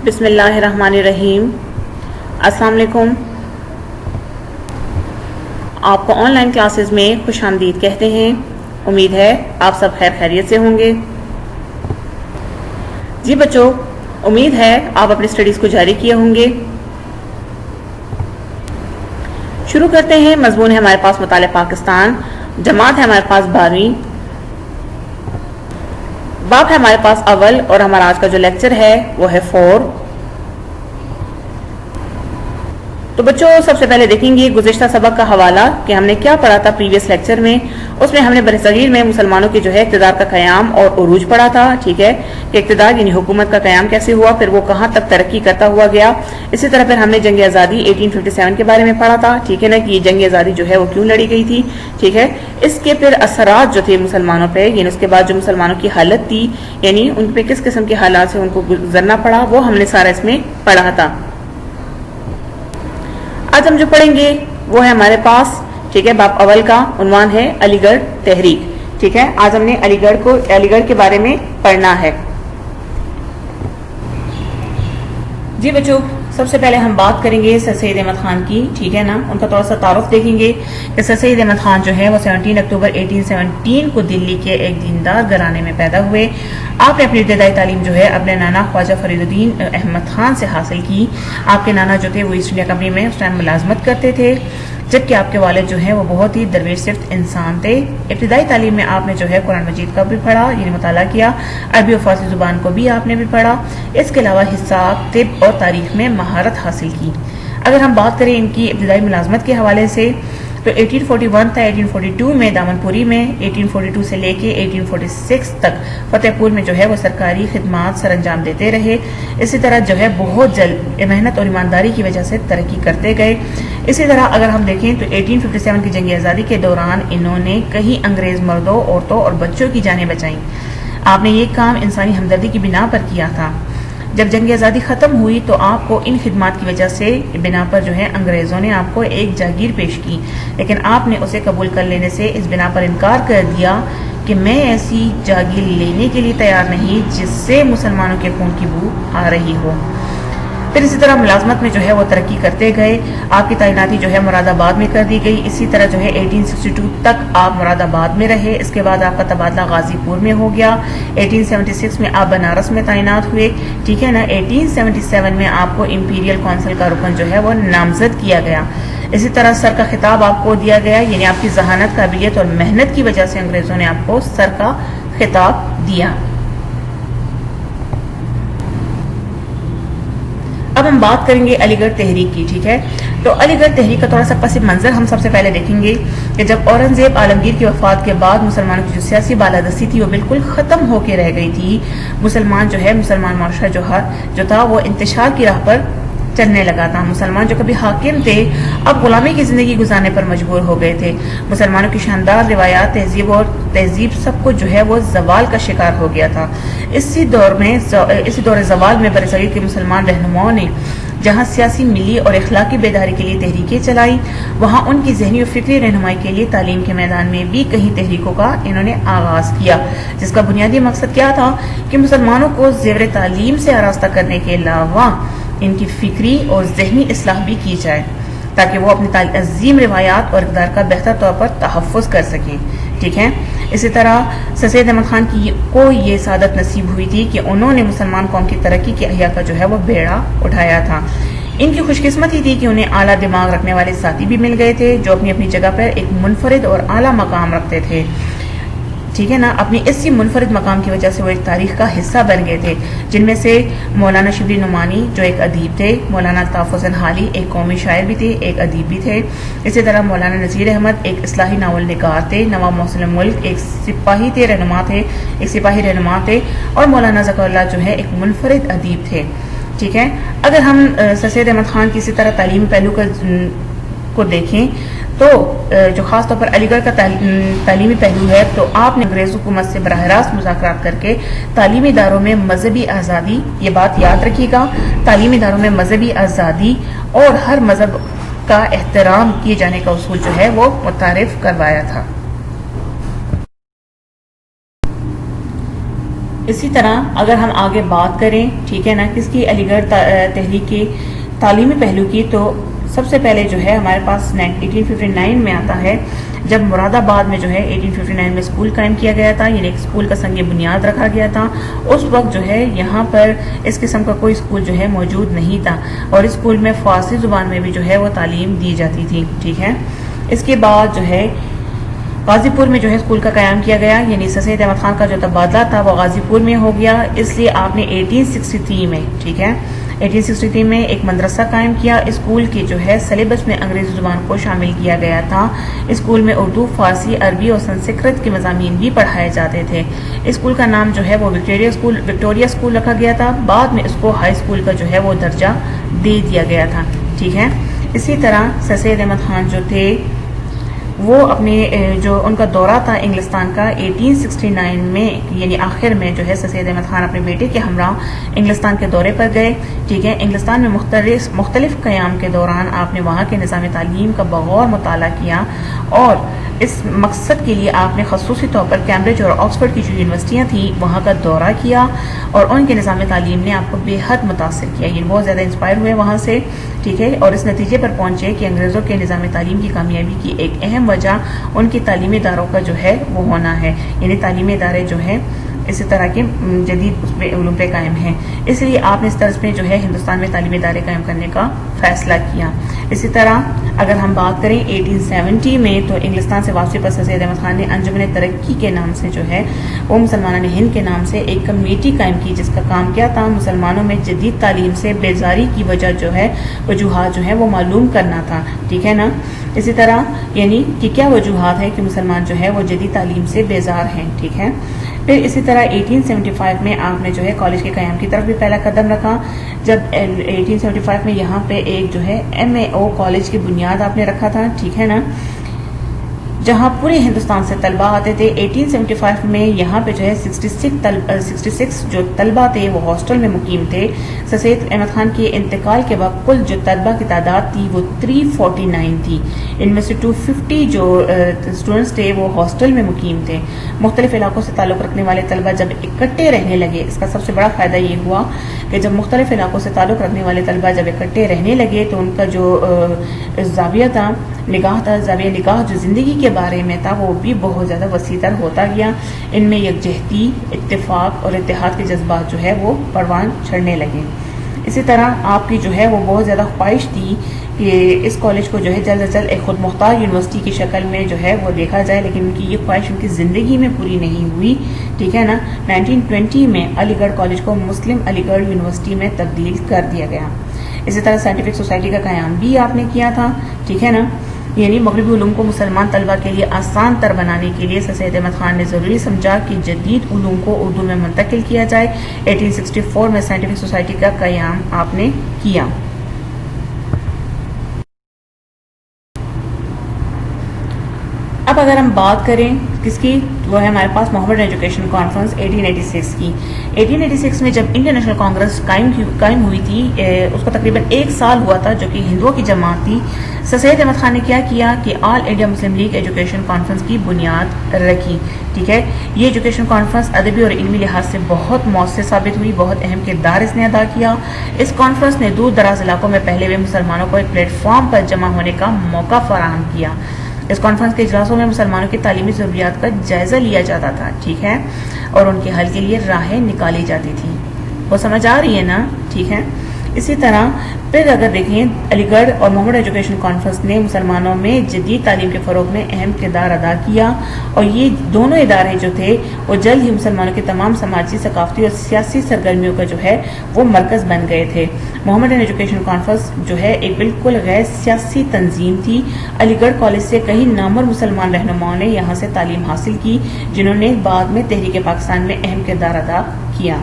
بسم اللہ الرحمن الرحیم۔ السلام علیکم۔ آپ کو آن لائن کلاسز میں خوش آمدید کہتے ہیں۔ امید ہے آپ سب خیر خیریت سے ہوں گے۔ جی بچوں، امید ہے آپ اپنی اسٹڈیز کو جاری کیے ہوں گے۔ شروع کرتے ہیں۔ مضمون ہے ہمارے پاس مطالعہ پاکستان، جماعت ہے ہمارے پاس 12ویں، باب ہے ہمارے پاس اول، اور ہمارا آج کا جو لیکچر ہے وہ ہے 4۔ تو بچوں سب سے پہلے دیکھیں گے گزشتہ سبق کا حوالہ کہ ہم نے کیا پڑھا تھا پریویس لیکچر میں۔ اس میں ہم نے برصغیر میں مسلمانوں کے جو ہے اقتدار کا قیام اور عروج پڑھا تھا، ٹھیک ہے، کہ اقتدار یعنی حکومت کا قیام کیسے ہوا، پھر وہ کہاں تک ترقی کرتا ہوا گیا۔ اسی طرح پھر ہم نے جنگ آزادی 1857 کے بارے میں پڑھا تھا، ٹھیک ہے نا، کہ یہ جنگ آزادی جو ہے وہ کیوں لڑی گئی تھی، ٹھیک ہے۔ اس کے پھر اثرات جو تھے مسلمانوں پہ، یعنی اس کے بعد جو مسلمانوں کی حالت تھی، یعنی ان پہ کس قسم کے حالات سے ان کو گزرنا پڑا، وہ ہم نے سارا اس میں پڑھا تھا۔ آج ہم جو پڑھیں گے وہ ہے ہمارے پاس، ٹھیک ہے، باب اول کا عنوان ہے علی گڑھ تحریک، ٹھیک ہے۔ آج ہم نے علی گڑھ کے بارے میں پڑھنا ہے۔ جی بچوں، سب سے پہلے ہم بات کریں گے سر سید احمد خان کی، ٹھیک ہے نا، ان کا تھوڑا سا تعارف دیکھیں گے کہ سر سید احمد خان جو ہے وہ 17 اکتوبر 1817 کو دلی کے ایک دیندار گھرانے میں پیدا ہوئے۔ آپ نے اپنی ابتدائی تعلیم جو ہے اپنے نانا خواجہ فرید الدین احمد خان سے حاصل کی۔ آپ کے نانا جو تھے وہ ایسٹ انڈیا کمپنی میں اس ٹائم ملازمت کرتے تھے، جبکہ آپ کے والد جو ہیں وہ بہت ہی درویش صفت انسان تھے۔ ابتدائی تعلیم میں آپ نے جو ہے قرآن مجید کا بھی پڑھا، یعنی مطالعہ کیا، عربی و فارسی زبان کو بھی آپ نے بھی پڑھا، اس کے علاوہ حساب، طب اور تاریخ میں مہارت حاصل کی۔ اگر ہم بات کریں ان کی ابتدائی ملازمت کے حوالے سے تو 1841 تا 1842 میں دامن پوری میں، 1842 سے لے کے 1846 تک فتح پور میں جو ہے وہ سرکاری خدمات سر انجام دیتے رہے۔ اسی طرح جو ہے بہت جلد محنت اور ایمانداری کی وجہ سے ترقی کرتے گئے۔ اسی طرح اگر ہم دیکھیں تو 1857 کی جنگ آزادی کے دوران انہوں نے کئی انگریز مردوں، عورتوں اور بچوں کی جانیں بچائیں۔ آپ نے یہ کام انسانی ہمدردی کی بنا پر کیا تھا۔ جب جنگ آزادی ختم ہوئی تو آپ کو ان خدمات کی وجہ سے بنا پر جو ہے انگریزوں نے آپ کو ایک جاگیر پیش کی، لیکن آپ نے اسے قبول کر لینے سے اس بنا پر انکار کر دیا کہ میں ایسی جاگیر لینے کے لیے تیار نہیں جس سے مسلمانوں کے خون کی بو آ رہی ہو۔ پھر اسی طرح ملازمت میں جو ہے وہ ترقی کرتے گئے۔ آپ کی تعیناتی جو ہے مراد آباد میں کر دی گئی۔ اسی طرح جو ہے 1862 تک آپ مراد آباد میں رہے۔ اس کے بعد آپ کا تبادلہ غازی پور میں ہو گیا۔ 1876 میں آپ بنارس میں تعینات ہوئے، ٹھیک ہے نا۔ 1877 میں آپ کو امپیریل کونسل کا رکن جو ہے وہ نامزد کیا گیا۔ اسی طرح سر کا خطاب آپ کو دیا گیا، یعنی آپ کی ذہانت، قابلیت اور محنت کی وجہ سے انگریزوں نے آپ کو سر کا خطاب دیا۔ اب ہم بات کریں گے علی گڑھ تحریک کی، ٹھیک ہے۔ تو علی گڑھ تحریک کا تھوڑا سا پس منظر ہم سب سے پہلے دیکھیں گے کہ جب اورنگزیب عالمگیر کی وفات کے بعد مسلمانوں کی جو سیاسی بالادستی تھی وہ بالکل ختم ہو کے رہ گئی تھی۔ مسلمان معاشرہ جو تھا وہ انتشار کی راہ پر چلنے لگا تھا۔ مسلمان جو کبھی حاکم تھے اب غلامی کی زندگی گزارنے پر مجبور ہو گئے تھے۔ مسلمانوں کی شاندار روایات، تہذیب سب کچھ جو ہے وہ زوال کا شکار ہو گیا تھا۔ اسی دور زوال میں برصغیر کے مسلمان رہنماؤں نے جہاں سیاسی، ملی اور اخلاقی بیداری کے لیے تحریکیں چلائی، وہاں ان کی ذہنی و فکری رہنمائی کے لیے تعلیم کے میدان میں بھی کئی تحریکوں کا انہوں نے آغاز کیا، جس کا بنیادی مقصد کیا تھا کہ مسلمانوں کو زیور تعلیم سے آراستہ کرنے کے علاوہ ان کی فکری اور ذہنی اصلاح بھی کی جائے تاکہ وہ اپنی عظیم روایات اور اقدار کا بہتر طور پر تحفظ کر سکیں، ٹھیک ہے۔ اسی طرح سر سید احمد خان کو یہ سعادت نصیب ہوئی تھی کہ انہوں نے مسلمان قوم کی ترقی کے احیاء کا جو ہے وہ بیڑا اٹھایا تھا۔ ان کی خوش قسمتی تھی کہ انہیں اعلیٰ دماغ رکھنے والے ساتھی بھی مل گئے تھے جو اپنی اپنی جگہ پر ایک منفرد اور اعلیٰ مقام رکھتے تھے، ٹھیک ہے نا۔ اپنی اسی منفرد مقام کی وجہ سے وہ ایک تاریخ کا حصہ بن گئے تھے، جن میں سے مولانا شبلی نعمانی جو ایک ادیب تھے، مولانا الطاف حسین حالی ایک قومی شاعر بھی تھے، ایک ادیب بھی تھے۔ اسی طرح مولانا نذیر احمد ایک اصلاحی ناول نگار تھے، نواب محسن ملک ایک سپاہی رہنما تھے، اور مولانا ذکر اللہ جو ہے ایک منفرد ادیب تھے، ٹھیک ہے۔ اگر ہم سر سید احمد خان کی اسی طرح تعلیمی پہلو کو دیکھیں تو جو خاص طور پر علی گڑھ کا تعلیمی پہلو ہے، تو آپ نے انگریز حکومت سے براہ راست مذاکرات کر کے تعلیمی اداروں میں مذہبی آزادی، یہ بات یاد رکھیے گا، تعلیمی اداروں میں مذہبی آزادی اور ہر مذہب کا احترام کیے جانے کا اصول جو ہے وہ متعارف کروایا تھا۔ اسی طرح اگر ہم آگے بات کریں ٹھیک ہے نا کس کی علی گڑھ تحریک کے تعلیمی پہلو کی، تو سب سے پہلے جو ہے ہمارے پاس 1859 میں آتا ہے جب مراد آباد میں جو ہے 1859 میں اسکول قائم کیا گیا تھا، یعنی ایک اسکول کا سنگ بنیاد رکھا گیا تھا۔ اس وقت جو ہے یہاں پر اس قسم کا کوئی اسکول جو ہے موجود نہیں تھا، اور اسکول میں فارسی زبان میں بھی جو ہے وہ تعلیم دی جاتی تھی ٹھیک ہے۔ اس کے بعد جو ہے غازی پور میں جو ہے اسکول کا قیام کیا گیا، یعنی سر سید احمد خان کا جو تبادلہ تھا وہ غازی پور میں ہو گیا، اس لیے آپ نے 1863 میں ٹھیک ہے 1863 میں ایک مدرسہ قائم کیا۔ اسکول کے جو ہے سلیبس میں انگریزی زبان کو شامل کیا گیا تھا۔ اسکول میں اردو، فارسی، عربی اور سنسکرت کے مضامین بھی پڑھائے جاتے تھے۔ اسکول کا نام جو ہے وہ وکٹوریہ اسکول رکھا گیا تھا، بعد میں اس کو ہائی اسکول کا جو ہے وہ درجہ دے دیا گیا تھا ٹھیک ہے۔ اسی طرح سر سید احمد خان جو تھے وہ اپنے جو ان کا دورہ تھا انگلستان کا 1869 میں، یعنی آخر میں جو ہے سر سید احمد خان اپنے بیٹے کے ہمراہ انگلستان کے دورے پر گئے ٹھیک ہے۔ انگلستان میں مختلف قیام کے دوران آپ نے وہاں کے نظام تعلیم کا بغور مطالعہ کیا، اور اس مقصد کے لیے آپ نے خصوصی طور پر کیمبرج اور آکسفورڈ کی جو یونیورسٹیاں تھیں وہاں کا دورہ کیا، اور ان کے نظام تعلیم نے آپ کو بے حد متاثر کیا، یعنی بہت زیادہ انسپائر ہوئے وہاں سے ٹھیک ہے، اور اس نتیجے پر پہنچے کہ انگریزوں کے نظام تعلیم کی کامیابی کی ایک اہم وجہ ان کی تعلیمی اداروں کا جو ہے وہ ہونا ہے، یعنی تعلیمی ادارے جو ہیں اسی طرح کے جدید اس پہ علوم پہ قائم ہیں، اس لیے آپ نے اس طرز پہ جو ہے ہندوستان میں تعلیمی ادارے قائم کرنے کا فیصلہ کیا۔ اسی طرح اگر ہم بات کریں 1870 میں، تو انگلستان سے واپسی پر سر سید احمد خان نے انجمن ترقی کے نام سے جو ہے وہ مسلمانان ہند کے نام سے ایک کمیٹی قائم کی، جس کا کام کیا تھا مسلمانوں میں جدید تعلیم سے بیزاری کی وجہ جو ہے وجوہات جو ہے وہ معلوم کرنا تھا ٹھیک ہے نا۔ اسی طرح یعنی کہ کیا وجوہات ہیں کہ مسلمان جو ہے وہ جدید تعلیم سے بیزار ہیں ٹھیک ہے۔ پھر اسی طرح 1875 میں آپ نے جو ہے کالج کے قیام کی طرف بھی پہلا قدم رکھا، جب 1875 میں یہاں پہ ایک جو ہے MAO کالج کی بنیاد آپ نے رکھا تھا ٹھیک ہے نا، جہاں پورے ہندوستان سے طلبہ آتے تھے۔ 1875 میں یہاں پہ جو ہے 66 جو طلبہ تھے وہ ہاسٹل میں مقیم تھے۔ سر سید احمد خان کے انتقال کے وقت کل جو طلبہ کی تعداد تھی وہ 349 تھی، ان میں سے 250 جو اسٹوڈنٹس تھے وہ ہاسٹل میں مقیم تھے۔ مختلف علاقوں سے تعلق رکھنے والے طلبہ جب اکٹھے رہنے لگے، اس کا سب سے بڑا فائدہ یہ ہوا کہ جب مختلف علاقوں سے تعلق رکھنے والے طلبہ جب اکٹھے رہنے لگے تو ان کا جو زاویہ تھا، زاویہ نگاہ جو زندگی کے بارے میں تھا وہ بھی بہت زیادہ وسیع تر ہوتا گیا۔ ان میں یکجہتی، اتفاق اور اتحاد کے جذبات جو ہے وہ پروان چڑھنے لگے۔ اسی طرح آپ کی جو ہے وہ بہت زیادہ خواہش تھی کہ اس کالج کو جو ہے جلد از جلد ایک خود مختار یونیورسٹی کی شکل میں جو ہے وہ دیکھا جائے، لیکن ان کی یہ خواہش ان کی زندگی میں پوری نہیں ہوئی ٹھیک ہے نا۔ 1920 میں علی گڑھ کالج کو مسلم علی گڑھ یونیورسٹی میں تبدیل کر دیا گیا۔ اسی طرح سائنٹیفک سوسائٹی کا قیام بھی آپ نے کیا تھا ٹھیک ہے نا، یعنی مغربی علوم کو مسلمان طلبہ کے لیے آسان تر بنانے کے لیے سر سید احمد خان نے ضروری سمجھا کہ جدید علوم کو اردو میں منتقل کیا جائے۔ 1864 میں سائنٹیفک سوسائٹی کا قیام آپ نے کیا۔ اب اگر ہم بات کریں کس کی، وہ ہے ہمارے پاس محمد ایجوکیشن کانفرنس 1886 کی۔ 1886 میں جب انٹرنیشنل کانگریس قائم ہوئی تھی، اس کا تقریباً 1 سال ہوا تھا، جو کہ ہندوؤں کی جماعت تھی۔ سر سید احمد خان نے کیا کہ all India Muslim league education conference کی بنیاد رکھی ٹھیک ہے۔ یہ ایجوکیشن کانفرنس ادبی اور علمی لحاظ سے بہت مؤثر ثابت ہوئی، بہت اہم کردار اس نے ادا کیا۔ اس کانفرنس نے دور دراز علاقوں میں پھیلے ہوئے مسلمانوں کو ایک پلیٹ فارم پر جمع ہونے کا موقع فراہم کیا۔ اس کانفرنس کے اجلاسوں میں مسلمانوں کی تعلیمی ضروریات کا جائزہ لیا جاتا تھا ٹھیک ہے، اور ان کے حل کے لیے راہیں نکالی جاتی تھی۔ وہ سمجھ آ رہی ہے نا ٹھیک ہے۔ اسی طرح پھر اگر دیکھیں علی گڑھ اور محمد ایجوکیشن کانفرنس نے مسلمانوں میں جدید تعلیم کے فروغ میں اہم کردار ادا کیا، اور یہ دونوں ادارے جو تھے وہ جلد ہی مسلمانوں کے تمام سماجی، ثقافتی اور سیاسی سرگرمیوں کا جو ہے وہ مرکز بن گئے تھے۔ محمد ایجوکیشن کانفرنس جو ہے ایک بالکل غیر سیاسی تنظیم تھی۔ علی گڑھ کالج سے کئی نامور مسلمان رہنماؤں نے یہاں سے تعلیم حاصل کی، جنہوں نے بعد میں تحریک پاکستان میں اہم کردار ادا کیا۔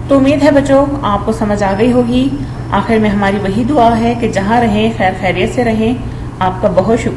تو امید ہے بچوں آپ کو سمجھ آ گئی ہوگی۔ آخر میں ہماری وہی دعا ہے کہ جہاں رہیں خیر خیریت سے رہیں۔ آپ کا بہت شکریہ۔